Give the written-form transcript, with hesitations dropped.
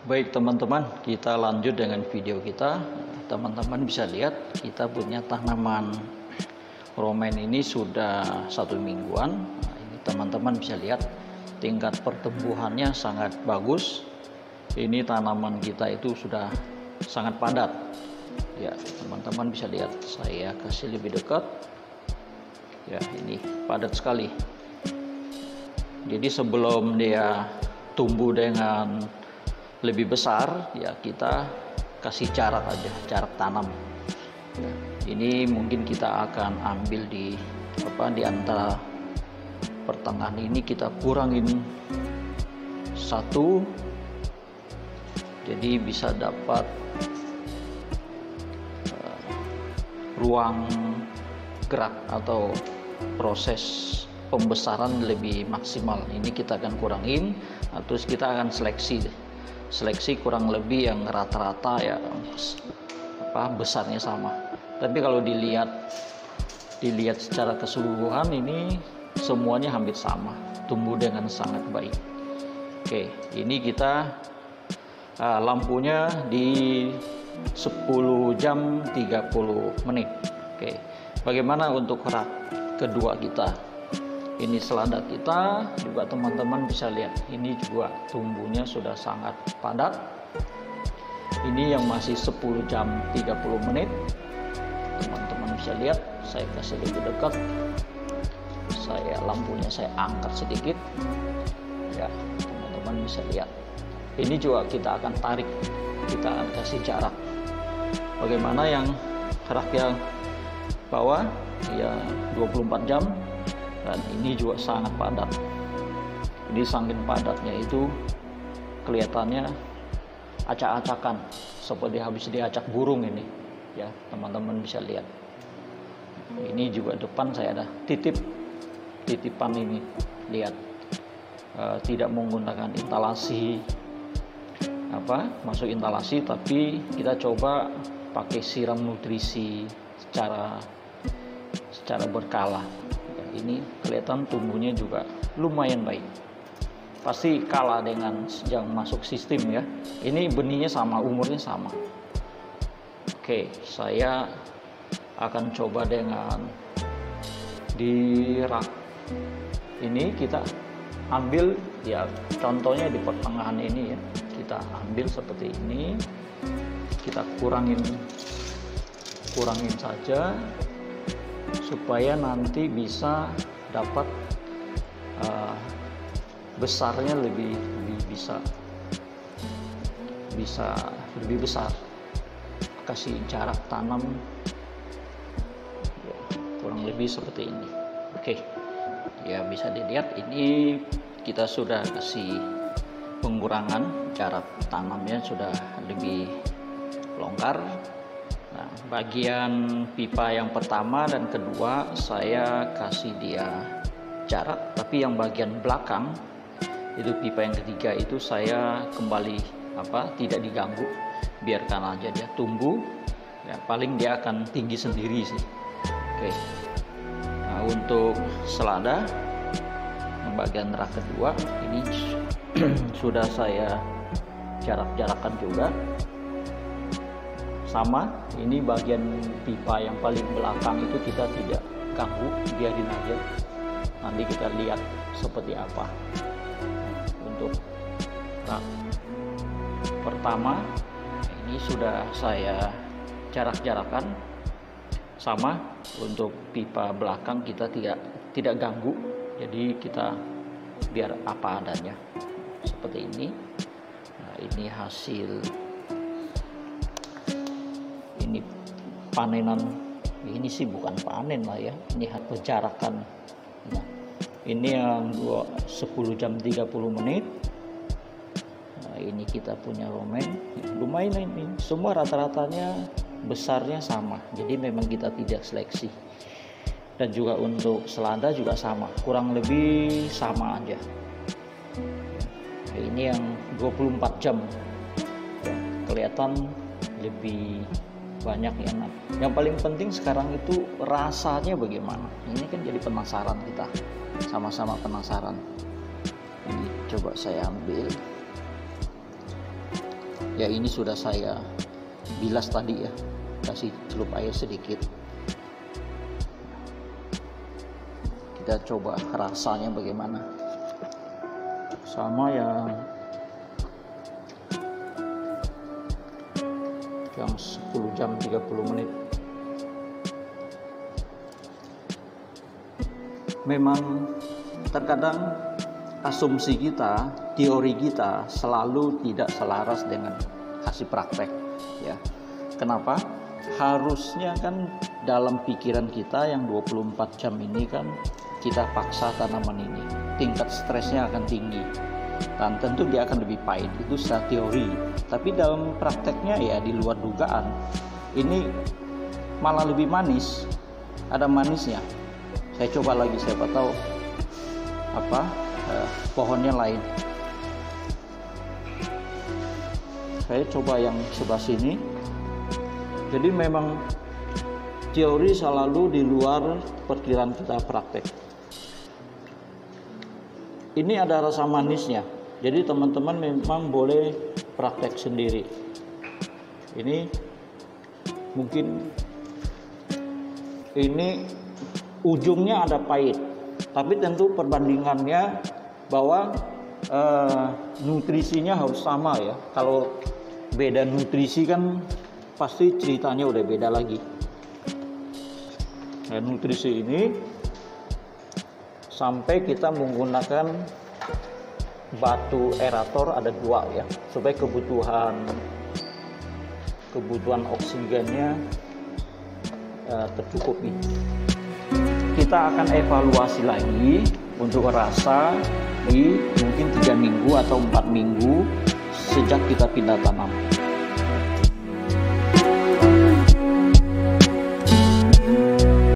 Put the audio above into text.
Baik teman-teman, kita lanjut dengan video kita. Teman-teman bisa lihat kita punya tanaman romen ini sudah 1 mingguan. Nah, ini teman-teman bisa lihat tingkat pertumbuhannya sangat bagus. Ini tanaman kita itu sudah sangat padat. Ya, teman-teman bisa lihat. Saya kasih lebih dekat. Ya, ini padat sekali. Jadi sebelum dia tumbuh dengan lebih besar, ya kita kasih jarak aja, jarak tanam. Ya, ini mungkin kita akan ambil di antara pertengahan ini kita kurangin 1, jadi bisa dapat ruang gerak atau proses pembesaran lebih maksimal. Ini kita akan kurangin, terus kita akan seleksi kurang lebih yang rata-rata ya besarnya sama. Tapi kalau dilihat secara keseluruhan ini semuanya hampir sama, tumbuh dengan sangat baik. Oke, ini kita lampunya di 10 jam 30 menit. Oke, bagaimana untuk rak kedua kita? Ini selada kita juga teman-teman bisa lihat, ini juga tumbuhnya sudah sangat padat. Ini yang masih 10 jam 30 menit. Teman-teman bisa lihat, saya kasih lebih dekat. Lampunya saya angkat sedikit. Ya, teman-teman bisa lihat. Ini juga kita akan tarik, kita akan kasih jarak. Bagaimana yang rak yang bawah ya 24 jam. Dan ini juga sangat padat. Ini saking padatnya itu kelihatannya acak-acakan, seperti habis diacak burung ini. Ya, teman-teman bisa lihat. Ini juga depan saya ada titipan ini. Lihat, tidak menggunakan instalasi masuk instalasi, tapi kita coba pakai siram nutrisi secara berkala. Ini kelihatan tumbuhnya juga lumayan baik, pasti kalah dengan yang masuk sistem ya. Ini benihnya sama, umurnya sama. Oke, saya akan coba dengan di rak ini. Kita ambil ya, contohnya di pertengahan ini ya, kita ambil seperti ini, kita kurangin saja supaya nanti bisa dapat besarnya lebih bisa lebih besar. Kasih jarak tanam ya, kurang lebih seperti ini. Oke, ya bisa dilihat ini kita sudah kasih pengurangan jarak tanamnya, sudah lebih longgar. Nah, bagian pipa yang pertama dan kedua saya kasih dia jarak, tapi yang bagian belakang itu pipa yang ketiga itu saya kembali tidak diganggu, biarkan aja dia tumbuh ya, paling dia akan tinggi sendiri sih. Oke, nah untuk selada yang bagian rak kedua ini sudah saya jarak-jarakan juga. Sama, ini bagian pipa yang paling belakang itu kita tidak ganggu, biarin aja. Nanti kita lihat seperti apa. Untuk rak pertama, ini sudah saya jarak-jarakan. Sama, untuk pipa belakang kita tidak ganggu. Jadi kita biar apa adanya. Seperti ini. Nah, ini hasil panenan. Ini sih bukan panen lah ya, ini penjarakan. Nah, ini yang 10 jam 30 menit. Nah, ini kita punya romen lumayan. Ini semua rata-ratanya besarnya sama, jadi memang kita tidak seleksi. Dan juga untuk selada juga sama, kurang lebih sama aja. Nah, ini yang 24 jam ya, kelihatan lebih banyak ya. Nah, yang paling penting sekarang itu rasanya bagaimana. Ini kan jadi penasaran, kita sama-sama penasaran. Ini coba saya ambil Ya ini sudah saya bilas tadi ya, kasih celup air sedikit. Kita coba rasanya bagaimana. Sama yang 10 jam 30 menit. Memang terkadang asumsi kita, teori kita selalu tidak selaras dengan hasil praktek ya. Kenapa? Harusnya kan dalam pikiran kita yang 24 jam ini kan kita paksa tanaman ini, tingkat stresnya akan tinggi dan tentu dia akan lebih pahit, itu secara teori. Tapi dalam prakteknya ya di luar dugaan, ini malah lebih manis, ada manisnya. Saya coba lagi, siapa tahu pohonnya lain. Saya coba yang sebelah sini. Jadi memang teori selalu di luar perkiraan kita praktek. Ini ada rasa manisnya. Jadi teman-teman memang boleh praktek sendiri. Ini mungkin ini ujungnya ada pahit, tapi tentu perbandingannya bahwa nutrisinya harus sama ya. Kalau beda nutrisi kan pasti ceritanya udah beda lagi. Nah, nutrisi ini sampai kita menggunakan batu aerator ada 2 ya, supaya kebutuhan oksigennya tercukupi. Kita akan evaluasi lagi untuk rasa di mungkin 3 minggu atau 4 minggu sejak kita pindah tanam.